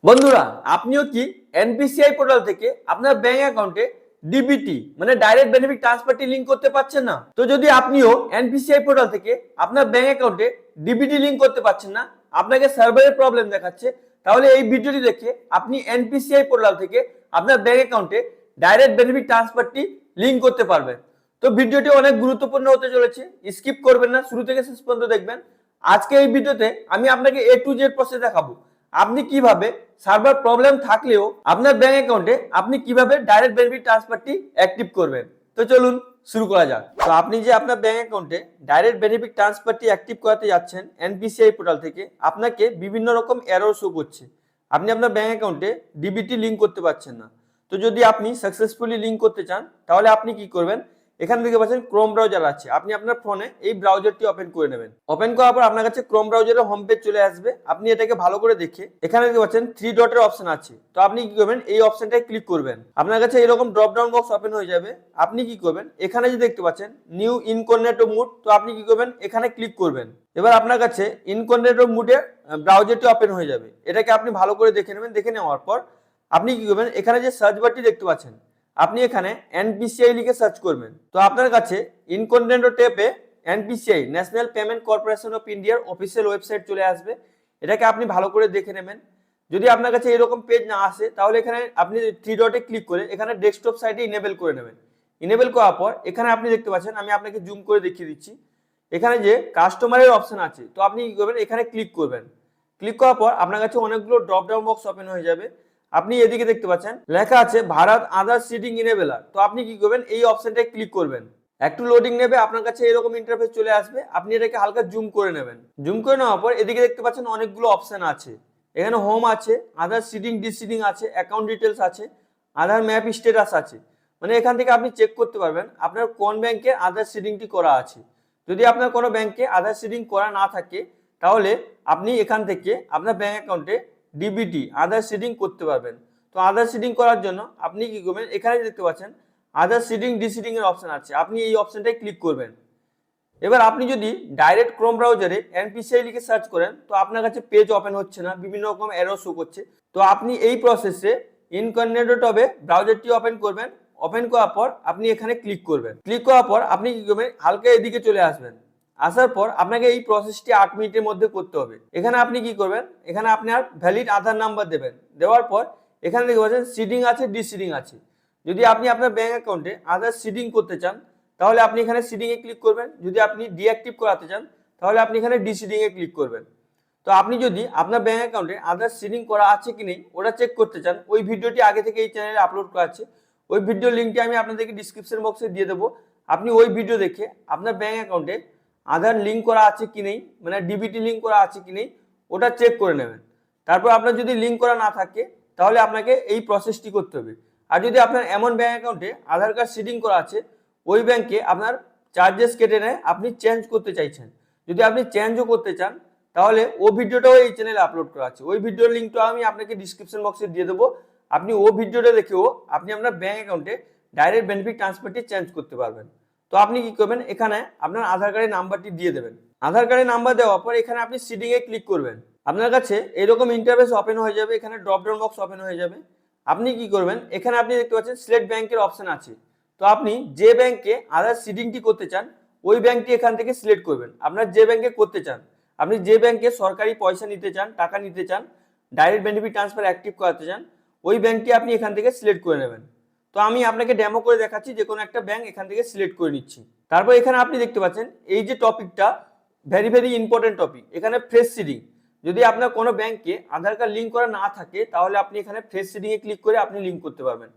বন্ধুরা, আপনিও কি এনপিসিআই পোর্টাল থেকে আপনার ব্যাংক অ্যাকাউন্টে ডিবিটি মানে ডাইরেক্ট বেনিফিট ট্রান্সফারটি লিংক করতে পারছেন না? তো যদি আপনিও এনপিসিআই পোর্টাল থেকে আপনার ব্যাংক অ্যাকাউন্টে ডিবিটি লিংক করতে পারছেন না, আপনাকে সার্ভারের প্রবলেম দেখাচ্ছে, তাহলে এই ভিডিওটি দেখে আপনি এনপিসিআই পোর্টাল থেকে আপনার ব্যাংক অ্যাকাউন্টে ডাইরেক্ট বেনিফিট ট্রান্সফারটি লিংক করতে পারবেন। তো ভিডিওটি অনেক গুরুত্বপূর্ণ হতে চলেছে, স্কিপ করবেন না, শুরু থেকে শেষ পর্যন্ত দেখবেন। আজকে এই ভিডিওতে আমি আপনাকে A to Z প্রসেস দেখাবো আপনি কিভাবে সার্ভার প্রবলেম থাকলেও আপনার ব্যাংক অ্যাকাউন্টে আপনি কিভাবে ডাইরেক্ট বেনিফিট ট্রান্সফারটি অ্যাক্টিভ করবেন। তো চলুন শুরু করা যাক। তো আপনি যে আপনার ব্যাংক অ্যাকাউন্টে ডাইরেক্ট বেনিফিট ট্রান্সফারটি অ্যাক্টিভ করাতে যাচ্ছেন এনপিসিআই পোর্টাল থেকে, আপনাকে বিভিন্ন রকম এরর শো করছে। আপনি আপনার ব্যাংক অ্যাকাউন্টে ডিবিটি লিংক করতে পারছেন না। তো যদি আপনি সাকসেসফুলি লিংক করতে চান তাহলে আপনি কি করবেন, এখান থেকে পাচ্ছেন ক্রোম ব্রাউজার আছে, আপনি আপনার ফোনে এই ব্রাউজারটি ওপেন করে নেবেন। ওপেন করার পর আপনার কাছে ক্রোম ব্রাউজারের হোম পেজ চলে আসবে। আপনি এটাকে ভালো করে দেখে এখানে দেখতে পাচ্ছেন 3 ডটের অপশন আছে, তো আপনি কি করবেন, এই অপশনটায় ক্লিক করবেন। আপনার কাছে এরকম ড্রপ ডাউন বক্স ওপেন হয়ে যাবে। আপনি কি করবেন, এখানে যে দেখতে পাচ্ছেন নিউ ইনকগনিটো মোড, তো আপনি কি করবেন, এখানে ক্লিক করবেন। এবার আপনার কাছে ইনকগনিটো মোডে ব্রাউজারটি ওপেন হয়ে যাবে। এটাকে আপনি ভালো করে দেখে নেবেন। দেখে নেওয়ার পর আপনি কি করবেন, এখানে যে সার্চ বারটি দেখতে পাচ্ছেন, আপনি এখানে এনপিসিআই লিখে সার্চ করবেন। তো আপনার কাছে ইনকগনিটো ট্যাবে NPCI national payment corporation of ইন্ডিয়ার অফিসিয়াল ওয়েবসাইট চলে আসবে। এটাকে আপনি ভালো করে দেখে নেবেন। যদি আপনার কাছে এরকম পেজ না আসে তাহলে এখানে আপনি 3 ডটে ক্লিক করে এখানে ডেস্কটপ সাইটে ইনেবল করে নেবেন। ইনেবল করার পর এখানে আপনি দেখতে পাচ্ছেন, আমি আপনাকে জুম করে দেখিয়ে দিচ্ছি, এখানে যে কাস্টমারের অপশন আছে, তো আপনি কি করবেন, এখানে ক্লিক করবেন। ক্লিক করার পর আপনার কাছে অনেকগুলো ড্রপ ডাউন বক্স ওপেন হয়ে যাবে। আপনি এদিকে দেখতে পাচ্ছেন লেখা আছে ভারত আদার সিটিং ইনেবলার, তো আপনি কি করবেন, এই অপশনটায় ক্লিক করবেন। একটু লোডিং নেবে, আপনার কাছে এরকম ইন্টারফেস চলে আসবে। আপনি এটাকে হালকা জুম করে নেবেন। জুম করে নেওয়ার পর এদিকে দেখতে পাচ্ছেন অনেকগুলো অপশন আছে। এখানে হোম আছে, আদার সিটিং ডিসিটিং আছে, অ্যাকাউন্ট ডিটেলস আছে, আধার ম্যাপ স্ট্যাটাস আছে। মানে এখান থেকে আপনি চেক করতে পারবেন আপনার কোন ব্যাংকে আধার সিডিংটি করা আছে। যদি আপনার কোনো ব্যাংকে আধার সিডিং করা না থাকে তাহলে আপনি এখান থেকে আপনার ব্যাংক অ্যাকাউন্টে ডিবিটি আধার সিডিং করতে পারবেন। তো আধার সিডিং করার জন্য আপনি কি করবেন, এখানে দেখতে পাচ্ছেন আধার সিডিং ডিসিডিং এর অপশন আছে, আপনি এই অপশনটায় ক্লিক করবেন। এবার আপনি যদি ডাইরেক্ট ক্রোম ব্রাউজারে এনপিসিআই লিখে সার্চ করেন তো আপনার কাছে পেজ ওপেন হচ্ছে না, বিভিন্ন রকম এরর শো করছে। তো আপনি এই প্রসেসে ইনকগনিটো ট্যাবে ব্রাউজারটি ওপেন করবেন। ওপেন করার পর আপনি এখানে ক্লিক করবেন। ক্লিক করার পর আপনি কি করবেন, হালকা এদিকে চলে আসবেন। আসার পর আপনাকে এই প্রসেসটি 8 মিনিটের মধ্যে করতে হবে। এখানে আপনি কি করবেন, এখানে আপনার ভ্যালিড আধার নাম্বার দেবেন। দেওয়ার পর এখানে দেখতে পাচ্ছেন সিডিং আছে, ডিসিডিং আছে। যদি আপনি আপনার ব্যাংক অ্যাকাউন্টে আধার সিডিং করতে চান তাহলে আপনি এখানে সিডিং এ ক্লিক করবেন। যদি আপনি ডিঅ্যাক্টিভ করাতে চান তাহলে আপনি এখানে ডিসিডিং এ ক্লিক করবেন। তো আপনি যদি আপনার ব্যাংক অ্যাকাউন্টে আধার সিডিং করা আছে কি নেই ওটা চেক করতে চান, ওই ভিডিওটি আগে থেকে এই চ্যানেলে আপলোড করা আছে। ওই ভিডিওর লিঙ্কটি আমি আপনাদেরকে ডিসক্রিপশন বক্সে দিয়ে দেবো। আপনি ওই ভিডিও দেখে আপনার ব্যাংক অ্যাকাউন্টে আধার লিঙ্ক করা আছে কি নেই, মানে ডিবিটি লিঙ্ক করা আছে কি নেই ওটা চেক করে নেবেন। তারপর আপনার যদি লিঙ্ক করা না থাকে তাহলে আপনাকে এই প্রসেসটি করতে হবে। আর যদি আপনার এমন ব্যাংক অ্যাকাউন্টে আধার কার্ড সিডিং করা আছে, ওই ব্যাংকে আপনার চার্জেস কেটে নেয়, আপনি চেঞ্জ করতে চাইছেন, যদি আপনি চেঞ্জও করতে চান তাহলে ও ভিডিওটাও এই চ্যানেলে আপলোড করা আছে। ওই ভিডিওর লিঙ্কটা আমি আপনাকে ডিসক্রিপশন বক্সে দিয়ে দেবো। আপনি ও ভিডিওটা দেখেও আপনি আপনার ব্যাংক অ্যাকাউন্টে ডাইরেক্ট বেনিফিট ট্রান্সফারটি চেঞ্জ করতে পারবেন। তো আপনি কি করবেন, এখানে আপনার আধার কার্ডের নাম্বারটি দিয়ে দেবেন। আধার কার্ডের নাম্বার দেওয়ার পর এখানে আপনি সিডিং এ ক্লিক করবেন। আপনার কাছে এরকম ইন্টারফেস ওপেন হয়ে যাবে, এখানে ড্রপ ডাউন বক্স ওপেন হয়ে যাবে। আপনি কি করবেন, এখানে আপনি দেখতে পাচ্ছেন সিলেক্ট ব্যাংকের অপশন আছে। তো আপনি যে ব্যাংকে আধার সিডিংটি করতে চান ওই ব্যাংকটি এখান থেকে সিলেক্ট করবেন। আপনার যে ব্যাংকে করতে চান, আপনি যে ব্যাংকে সরকারি পয়সা নিতে চান, টাকা নিতে চান, ডাইরেক্ট বেনিফিট ট্রান্সফার অ্যাক্টিভ করাতে চান, ওই ব্যাংকটি আপনি এখান থেকে সিলেক্ট করে নেবেন। তো আমি আপনাকে ডেমো করে দেখাচ্ছি, যে কোনো একটা ব্যাংক এখান থেকে সিলেক্ট করে নিচ্ছি। তারপর এখানে আপনি দেখতে পাচ্ছেন এই যে টপিকটা ভেরি ভেরি ইম্পর্টেন্ট টপিক, এখানে ফ্রেশ সিডিং। যদি আপনার কোনো ব্যাংকে আধার কার্ড লিঙ্ক করা না থাকে তাহলে আপনি এখানে ফ্রেশ সিডিং এ ক্লিক করে আপনি লিঙ্ক করতে পারবেন।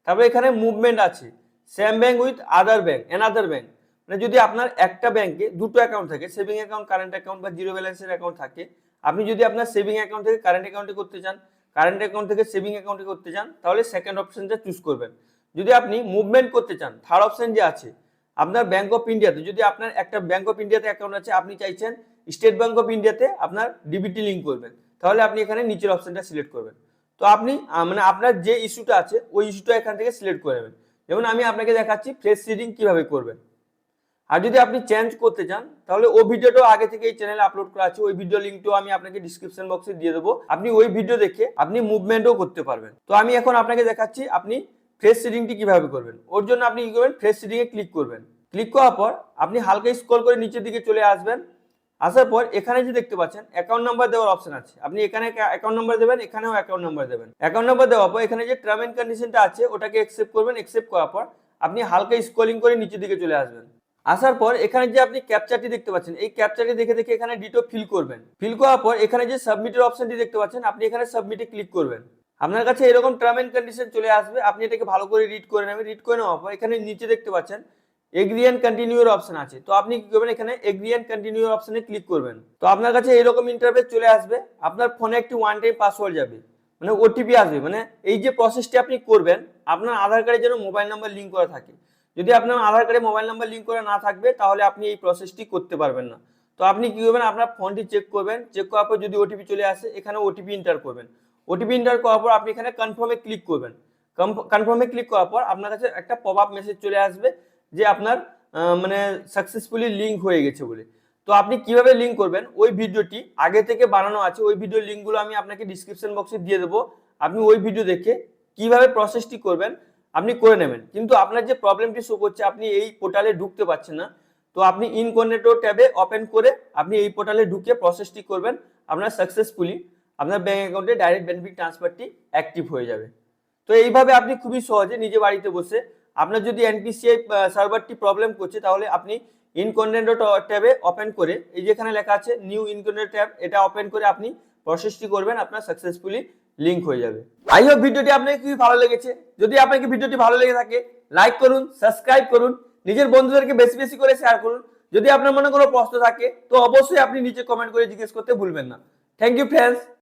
তারপর এখানে মুভমেন্ট আছে, same bank with other bank another bank, মানে যদি আপনার একটা ব্যাংকে দুটো অ্যাকাউন্ট থাকে, সেভিং অ্যাকাউন্ট, কারেন্ট অ্যাকাউন্ট বা জিরো ব্যালেন্সের অ্যাকাউন্ট থাকে, আপনি যদি আপনার সেভিং অ্যাকাউন্ট থেকে কারেন্ট অ্যাকাউন্টে করতে চান, কারেন্ট অ্যাকাউন্ট থেকে সেভিং অ্যাকাউন্টে করতে চান, তাহলে সেকেন্ড অপশনটা চুজ করবেন। যদি আপনি মুভমেন্ট করতে চান, থার্ড অপশন যে আছে আপনার ব্যাংক অফ ইন্ডিয়াতে, যদি আপনার একটা ব্যাংক অফ ইন্ডিয়াতে অ্যাকাউন্ট আছে, আপনি চাইছেন স্টেট ব্যাংক অফ ইন্ডিয়াতে আপনার ডিবিটি লিঙ্ক করবেন, তাহলে আপনি এখানে নিচের অপশনটা সিলেক্ট করবেন। তো আপনি মানে আপনার যে ইস্যুটা আছে ওই ইস্যুটা এখান থেকে সিলেক্ট করে নেবেন। যেমন আমি আপনাকে দেখাচ্ছি ফ্রেশ সিডিং কিভাবে করবেন। আর যদি আপনি চেঞ্জ করতে চান তাহলে ওই ভিডিওটাও আগে থেকে এই চ্যানেলে আপলোড করা আছে, ওই ভিডিও লিঙ্কটাও আমি আপনাকে ডিসক্রিপশন বক্সে দিয়ে দেবো। আপনি ওই ভিডিও দেখে আপনি মুভমেন্টও করতে পারবেন। তো আমি এখন আপনাকে দেখাচ্ছি আপনি ফ্রেশ সিডিংটি কিভাবে করবেন। ওর জন্য আপনি কি করবেন, ফ্রেশ সিডিং এ ক্লিক করবেন। ক্লিক করার পর আপনি হালকা স্ক্রল করে নিচের দিকে চলে আসবেন। আসার পর এখানে যে দেখতে পাচ্ছেন অ্যাকাউন্ট নাম্বার দেওয়ার অপশন আছে, আপনি এখানে অ্যাকাউন্ট নাম্বার দেবেন, এখানেও অ্যাকাউন্ট নাম্বার দেবেন। অ্যাকাউন্ট নাম্বার দেওয়ার পর এখানে যে টার্ম এন্ড কন্ডিশনটা আছে ওটাকে অ্যাকসেপ্ট করবেন। অ্যাকসেপ্ট করার পর আপনি হালকা স্ক্রলিং করে নিচের দিকে চলে আসবেন। আসার পর এখানে যে আপনি ক্যাপচারটি দেখতে পাচ্ছেন, এই ক্যাপচারটি দেখে দেখে এখানে ডিটো ফিল করবেন। ফিল করার পর এখানে যে সাবমিটের অপশনটি দেখতে পাচ্ছেন, আপনি এখানে সাবমিটে ক্লিক করবেন। আপনার কাছে এরকম টার্ম এন্ড কন্ডিশন চলে আসবে, আপনি এটাকে ভালো করে রিড করে নেবেন। রিড করে নেওয়ার পর এখানে নিচে দেখতে পাচ্ছেন এগ্রি এন্ড কন্টিনিউর অপশন আছে, তো আপনি কি করবেন, এখানে এগ্রি এন্ড কন্টিনিউর অপশনে ক্লিক করবেন। তো আপনার কাছে এরকম ইন্টারফেস চলে আসবে। আপনার ফোনে একটি ওয়ান টাইম পাসওয়ার্ড যাবে, মানে ওটিপি আসবে। মানে এই যে প্রসেসটি আপনি করবেন, আপনার আধার কার্ডে যেন মোবাইল নাম্বার লিঙ্ক করা থাকে। যদি আপনার আধার কার্ডে মোবাইল নাম্বার লিঙ্ক করা না থাকবে তাহলে আপনি এই প্রসেসটি করতে পারবেন না। তো আপনি কি করবেন, আপনার ফোনটি চেক করবেন। চেক করার পর যদি ওটিপি চলে আসে, এখানে ওটিপি এন্টার করবেন। ওটিপি এন্টার করার পর আপনি এখানে কনফার্মে ক্লিক করবেন। কনফার্মে ক্লিক করার পর আপনার কাছে একটা পপ আপ মেসেজ চলে আসবে যে আপনার মানে সাকসেসফুলি লিঙ্ক হয়ে গেছে বলে। তো আপনি কিভাবে লিঙ্ক করবেন ওই ভিডিওটি আগে থেকে বানানো আছে, ওই ভিডিওর লিঙ্কগুলো আমি আপনাকে ডিসক্রিপশন বক্সে দিয়ে দেবো। আপনি ওই ভিডিও দেখে কিভাবে প্রসেসটি করবেন আপনি করে নেবেন। কিন্তু আপনার যে প্রবলেমটি শো করছে, আপনি এই পোর্টালে ঢুকতে পারছেন না, তো আপনি ইনকগনিটো ট্যাবে ওপেন করে আপনি এই পোর্টালে ঢুকে প্রসেসটি করবেন। আপনার সাকসেসফুলি আপনার ব্যাংক অ্যাকাউন্টে ডাইরেক্ট বেনিফিট ট্রান্সফারটি অ্যাক্টিভ হয়ে যাবে। তো এইভাবে আপনি খুবই সহজে নিজে বাড়িতে বসে, আপনার যদি এনপিসিআই সার্ভারটি প্রবলেম করছে তাহলে আপনি ইনকগনিটো ট্যাবে ওপেন করে এই যেখানে লেখা আছে নিউ ইনকগনিটো ট্যাব, এটা ওপেন করে আপনি প্রসেসটি করবেন, আপনার সাকসেসফুলি লিঙ্ক হয়ে যাবে। আই হোপ ভিডিওটি আপনাকে খুবই ভালো লেগেছে। যদি আপনাকে ভিডিওটি ভালো লেগে থাকে লাইক করুন, সাবস্ক্রাইব করুন, নিজের বন্ধুদেরকে বেশি বেশি করে শেয়ার করুন। যদি আপনার মনে কোনো প্রশ্ন থাকে তো অবশ্যই আপনি নিচে কমেন্ট করে জিজ্ঞেস করতে ভুলবেন না। Thank you friends.